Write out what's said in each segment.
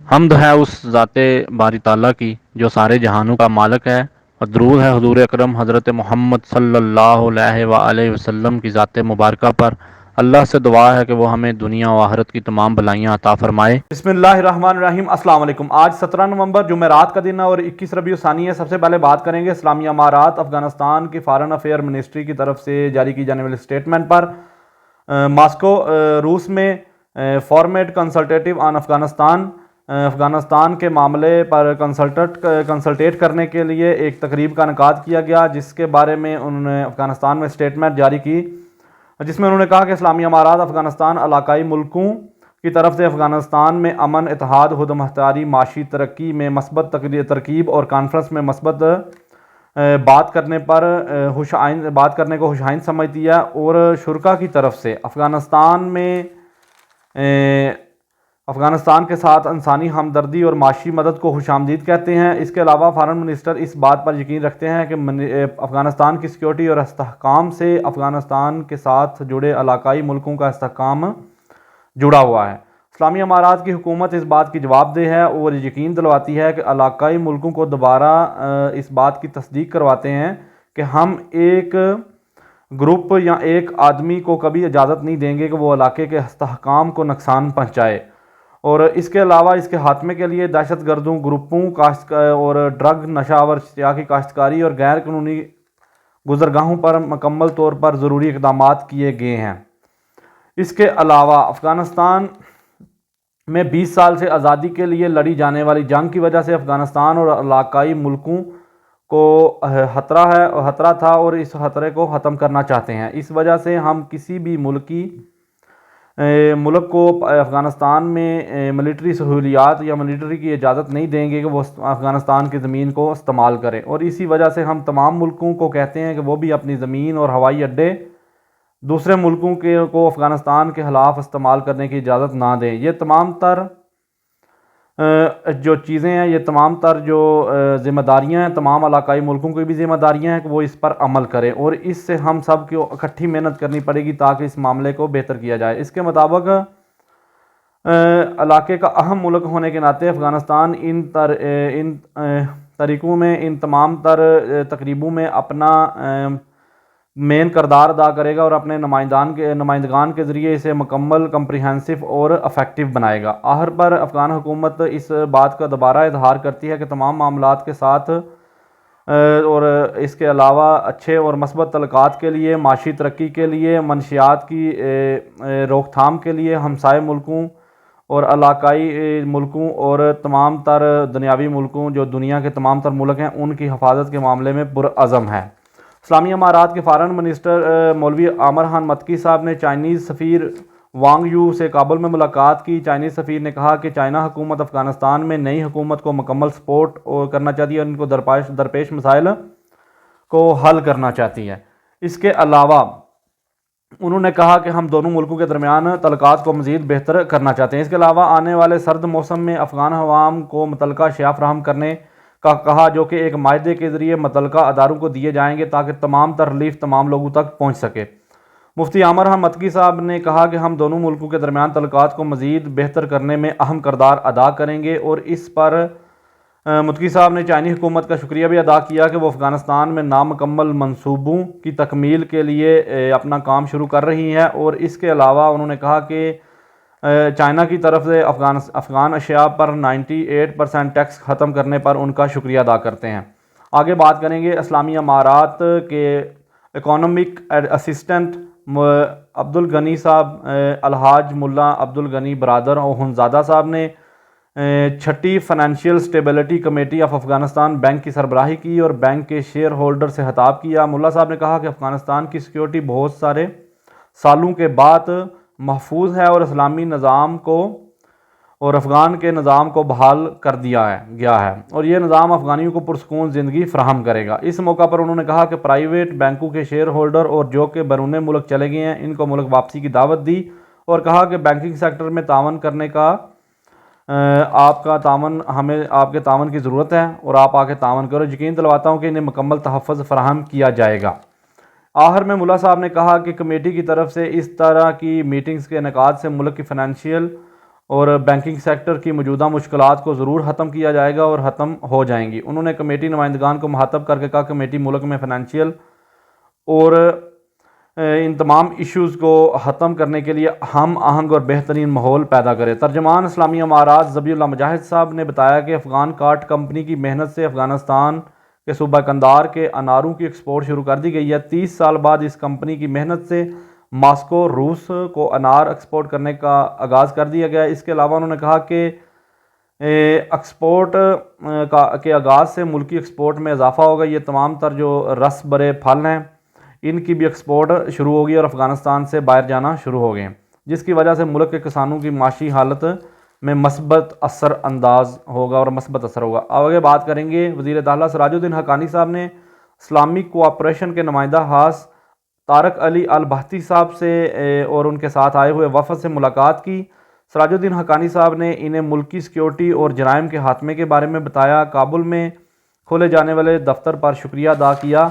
حمد ہے اس ذات باری تعالیٰ کی جو سارے جہانوں کا مالک ہے، اور درود ہے حضور اکرم حضرت محمد صلی اللہ علیہ وآلہ وسلم کی ذات مبارکہ پر۔ اللہ سے دعا ہے کہ وہ ہمیں دنیا و آخرت کی تمام بلائیاں عطا فرمائے۔ بسم اللہ الرحمن الرحیم۔ السلام علیکم۔ آج 17 نومبر جمعرات کا دن ہے اور 21 ربیع الثانی ہے۔ سب سے پہلے بات کریں گے اسلامی امارات افغانستان کی فارن افیئر منسٹری کی طرف سے جاری کی جانے والی سٹیٹمنٹ پر۔ ماسکو روس میں فارمیٹ کنسلٹیٹو آن افغانستان کے معاملے پر کنسلٹیٹ کرنے کے لیے ایک تقریب کا انعقاد کیا گیا، جس کے بارے میں انہوں نے افغانستان میں سٹیٹمنٹ جاری کی، جس میں انہوں نے کہا کہ اسلامی امارات افغانستان علاقائی ملکوں کی طرف سے افغانستان میں امن، اتحاد، خود مختاری، معاشی ترقی میں مثبت ترکیب اور کانفرنس میں مثبت بات کرنے کو خوش آئند سمجھتی ہے، اور شرکا کی طرف سے افغانستان کے ساتھ انسانی ہمدردی اور معاشی مدد کو خوش آمدید کہتے ہیں۔ اس کے علاوہ فارن منسٹر اس بات پر یقین رکھتے ہیں کہ افغانستان کی سیکیورٹی اور استحکام سے افغانستان کے ساتھ جڑے علاقائی ملکوں کا استحکام جڑا ہوا ہے۔ اسلامی امارات کی حکومت اس بات کی جواب دہ ہے اور یقین دلواتی ہے کہ علاقائی ملکوں کو دوبارہ اس بات کی تصدیق کرواتے ہیں کہ ہم ایک گروپ یا ایک آدمی کو کبھی اجازت نہیں دیں گے کہ وہ علاقے کے استحکام کو نقصان پہنچائے، اور اس کے علاوہ اس کے خاتمے کے لیے دہشت گردوں گروپوں اور ڈرگ نشہ آور اشیاء کی کاشتکاری اور غیر قانونی گزرگاہوں پر مکمل طور پر ضروری اقدامات کیے گئے ہیں۔ اس کے علاوہ افغانستان میں 20 سال سے آزادی کے لیے لڑی جانے والی جنگ کی وجہ سے افغانستان اور علاقائی ملکوں کو خطرہ تھا اور اس خطرے کو ختم کرنا چاہتے ہیں۔ اس وجہ سے ہم کسی بھی ملک کو افغانستان میں ملٹری سہولیات یا ملٹری کی اجازت نہیں دیں گے کہ وہ افغانستان کی زمین کو استعمال کرے، اور اسی وجہ سے ہم تمام ملکوں کو کہتے ہیں کہ وہ بھی اپنی زمین اور ہوائی اڈے دوسرے ملکوں کو افغانستان کے خلاف استعمال کرنے کی اجازت نہ دیں۔ یہ تمام تر جو چیزیں ہیں، یہ تمام تر جو ذمہ داریاں ہیں، تمام علاقائی ملکوں کی بھی ذمہ داریاں ہیں کہ وہ اس پر عمل کریں، اور اس سے ہم سب کو اکٹھی محنت کرنی پڑے گی تاکہ اس معاملے کو بہتر کیا جائے۔ اس کے مطابق علاقے کا اہم ملک ہونے کے ناطے افغانستان ان طریقوں میں، ان تمام تر تقریبوں میں اپنا مین کردار ادا کرے گا اور اپنے نمائندگان کے ذریعے اسے مکمل، کمپریہنسو اور افیکٹو بنائے گا۔ آخر پر افغان حکومت اس بات کا دوبارہ اظہار کرتی ہے کہ تمام معاملات کے ساتھ اور اس کے علاوہ اچھے اور مثبت تعلقات کے لیے، معاشی ترقی کے لیے، منشیات کی روک تھام کے لیے ہمسائے ملکوں اور علاقائی ملکوں اور تمام تر دنیاوی ملکوں جو دنیا کے تمام تر ملک ہیں ان کی حفاظت کے معاملے میں پرعزم ہے۔ اسلامی امارات کے فارن منسٹر مولوی عامر خان متقی صاحب نے چائنیز سفیر وانگ یو سے کابل میں ملاقات کی۔ چائنیز سفیر نے کہا کہ چائنا حکومت افغانستان میں نئی حکومت کو مکمل سپورٹ کرنا چاہتی ہے اور ان کو درپیش مسائل کو حل کرنا چاہتی ہے۔ اس کے علاوہ انہوں نے کہا کہ ہم دونوں ملکوں کے درمیان تعلقات کو مزید بہتر کرنا چاہتے ہیں۔ اس کے علاوہ آنے والے سرد موسم میں افغان عوام کو متعلقہ اشیاء فراہم کرنے کا کہا، جو کہ ایک معاہدے کے ذریعے متعلقہ اداروں کو دیے جائیں گے تاکہ تمام تر ریلیف تمام لوگوں تک پہنچ سکے۔ مفتی عامر خان متقی صاحب نے کہا کہ ہم دونوں ملکوں کے درمیان تعلقات کو مزید بہتر کرنے میں اہم کردار ادا کریں گے، اور اس پر متقی صاحب نے چائنی حکومت کا شکریہ بھی ادا کیا کہ وہ افغانستان میں نامکمل منصوبوں کی تکمیل کے لیے اپنا کام شروع کر رہی ہے، اور اس کے علاوہ انہوں نے کہا کہ چائنا کی طرف سے افغان اشیاء پر 98% ٹیکس ختم کرنے پر ان کا شکریہ ادا کرتے ہیں۔ آگے بات کریں گے اسلامی امارات کے اکانومک اسسٹنٹ عبدالغنی صاحب، الحاج ملا عبدالغنی برادر اخونزادہ صاحب نے چھٹی financial stability committee of Afghanistan bank کی سربراہی کی اور بینک کے شیئر ہولڈر سے خطاب کیا۔ ملا صاحب نے کہا کہ افغانستان کی سیکیورٹی بہت سارے سالوں کے بعد محفوظ ہے اور اسلامی نظام کو اور افغان کے نظام کو بحال کر دیا گیا ہے، اور یہ نظام افغانیوں کو پرسکون زندگی فراہم کرے گا۔ اس موقع پر انہوں نے کہا کہ پرائیویٹ بینکوں کے شیئر ہولڈر اور جو کہ بیرون ملک چلے گئے ہیں ان کو ملک واپسی کی دعوت دی، اور کہا کہ بینکنگ سیکٹر میں تعاون کرنے کا آپ کے تعاون کی ضرورت ہے اور آپ آ کے تعاون کرو۔ یقین دلواتا ہوں کہ انہیں مکمل تحفظ فراہم کیا جائے گا۔ آخر میں ملا صاحب نے کہا کہ کمیٹی کی طرف سے اس طرح کی میٹنگز کے انعقاد سے ملک کی فائنینشیل اور بینکنگ سیکٹر کی موجودہ مشکلات کو ضرور ختم کیا جائے گا اور ختم ہو جائیں گی۔ انہوں نے کمیٹی نمائندگان کو مخاطب کر کے کہا کمیٹی ملک میں فنانشیل اور ان تمام ایشوز کو ختم کرنے کے لیے ہم آہنگ اور بہترین ماحول پیدا کرے۔ ترجمان اسلامی امارات ذبیح اللہ مجاہد صاحب نے بتایا کہ افغان کارٹ کمپنی کی محنت سے افغانستان کے صوبہ قندھار کے اناروں کی ایکسپورٹ شروع کر دی گئی ہے۔ 30 سال بعد اس کمپنی کی محنت سے ماسکو روس کو انار ایکسپورٹ کرنے کا آغاز کر دیا گیا ہے۔ اس کے علاوہ انہوں نے کہا کہ ایکسپورٹ کے آغاز سے ملکی ایکسپورٹ میں اضافہ ہوگا۔ یہ تمام تر جو رس برے پھل ہیں ان کی بھی ایکسپورٹ شروع ہوگی اور افغانستان سے باہر جانا شروع ہو گئے، جس کی وجہ سے ملک کے کسانوں کی معاشی حالت میں مثبت اثر انداز ہوگا اور مثبت اثر ہوگا۔ آگے بات کریں گے وزیر داخلہ سراج الدین حقانی صاحب نے اسلامک کوآپریشن کے نمائندہ خاص طارق علی البہتی صاحب سے اور ان کے ساتھ آئے ہوئے وفد سے ملاقات کی۔ سراج الدین حقانی صاحب نے انہیں ملکی سیکیورٹی اور جرائم کے خاتمے کے بارے میں بتایا، کابل میں کھولے جانے والے دفتر پر شکریہ ادا کیا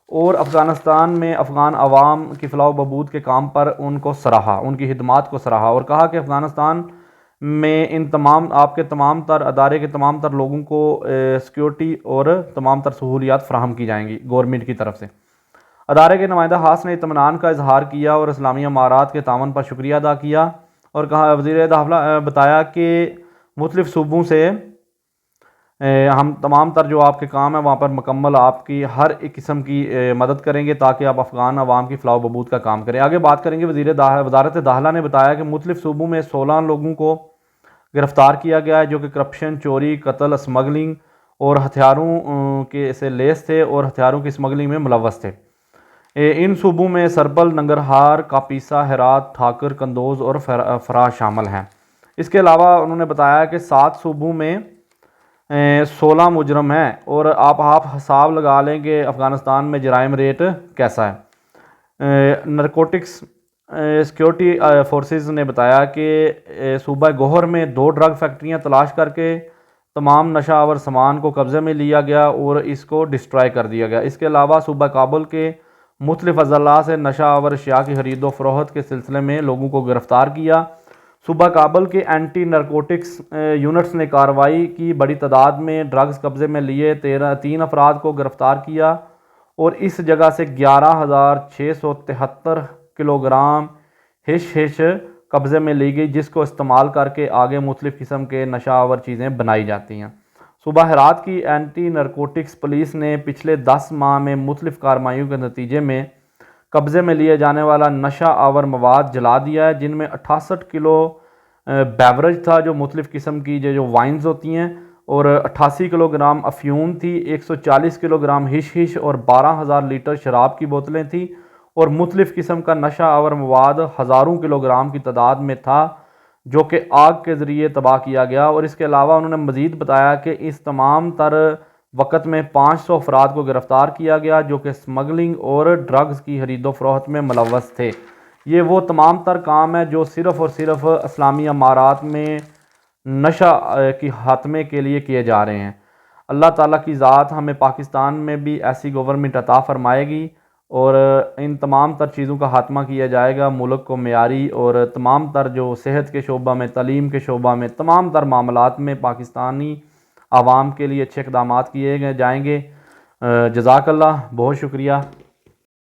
اور افغانستان میں افغان عوام کی فلاح و بہبود کے کام پر ان کو سراہا، ان کی خدمات کو سراہا اور کہا کہ افغانستان میں ان تمام آپ کے تمام تر ادارے کے تمام تر لوگوں کو سیکیورٹی اور تمام تر سہولیات فراہم کی جائیں گی گورنمنٹ کی طرف سے۔ ادارے کے نمائندہ خاص نے اطمینان کا اظہار کیا اور اسلامی امارات کے تعاون پر شکریہ ادا کیا اور کہا وزیر داخلہ بتایا کہ مختلف صوبوں سے ہم تمام تر جو آپ کے کام ہیں وہاں پر مکمل آپ کی ہر ایک قسم کی مدد کریں گے تاکہ آپ افغان عوام کی فلاح و بہبود کا کام کریں۔ آگے بات کریں گے وزارت داخلہ نے بتایا کہ مختلف صوبوں میں 16 لوگوں کو گرفتار کیا گیا ہے جو کہ کرپشن، چوری، قتل، اسمگلنگ اور ہتھیاروں کے سے لیس تھے اور ہتھیاروں کی اسمگلنگ میں ملوث تھے۔ ان صوبوں میں سرپل، ننگرہار، کاپیسا، ہرات، ٹھاکر، قندوز اور فرا شامل ہیں۔ اس کے علاوہ انہوں نے بتایا کہ 7 صوبوں میں 16 مجرم ہیں اور آپ حساب لگا لیں کہ افغانستان میں جرائم ریٹ کیسا ہے۔ نرکوٹکس سیکیورٹی فورسز نے بتایا کہ صوبہ گوہر میں 2 ڈرگ فیکٹریاں تلاش کر کے تمام نشہ آور سامان کو قبضے میں لیا گیا اور اس کو ڈسٹرائے کر دیا گیا۔ اس کے علاوہ صوبہ کابل کے مختلف اضلاع سے نشہ آور اشیاء کی خرید و فروخت کے سلسلے میں لوگوں کو گرفتار کیا۔ صوبہ کابل کے اینٹی نرکوٹکس یونٹس نے کارروائی کی، بڑی تعداد میں ڈرگز قبضے میں لیے، 3 افراد کو گرفتار کیا اور اس جگہ سے 11,673 کلو گرام ہش قبضے میں لی گئی جس کو استعمال کر کے آگے مختلف قسم کے نشہ آور چیزیں بنائی جاتی ہیں۔ صوبہ ہرات کی اینٹی نرکوٹکس پولیس نے پچھلے 10 ماہ میں مختلف کارروائیوں کے نتیجے میں قبضے میں لیے جانے والا نشہ آور مواد جلا دیا ہے، جن میں 68 کلو بیوریج تھا جو مختلف قسم کی جو وائنز ہوتی ہیں اور 88 کلو گرام افیون تھی، 140 کلو گرام ہش اور 12,000 لیٹر شراب کی بوتلیں تھیں اور مختلف قسم کا نشہ آور مواد ہزاروں کلو گرام کی تعداد میں تھا جو کہ آگ کے ذریعے تباہ کیا گیا۔ اور اس کے علاوہ انہوں نے مزید بتایا کہ اس تمام تر وقت میں 500 افراد کو گرفتار کیا گیا جو کہ اسمگلنگ اور ڈرگز کی خرید و فروخت میں ملوث تھے۔ یہ وہ تمام تر کام ہے جو صرف اور صرف اسلامی امارات میں نشہ کی خاتمے کے لیے کیے جا رہے ہیں۔ اللہ تعالیٰ کی ذات ہمیں پاکستان میں بھی ایسی گورنمنٹ عطا فرمائے گی اور ان تمام تر چیزوں کا خاتمہ کیا جائے گا، ملک کو معیاری اور تمام تر جو صحت کے شعبہ میں، تعلیم کے شعبہ میں، تمام تر معاملات میں پاکستانی عوام کے لیے اچھے اقدامات کیے جائیں گے۔ جزاک اللہ، بہت شکریہ۔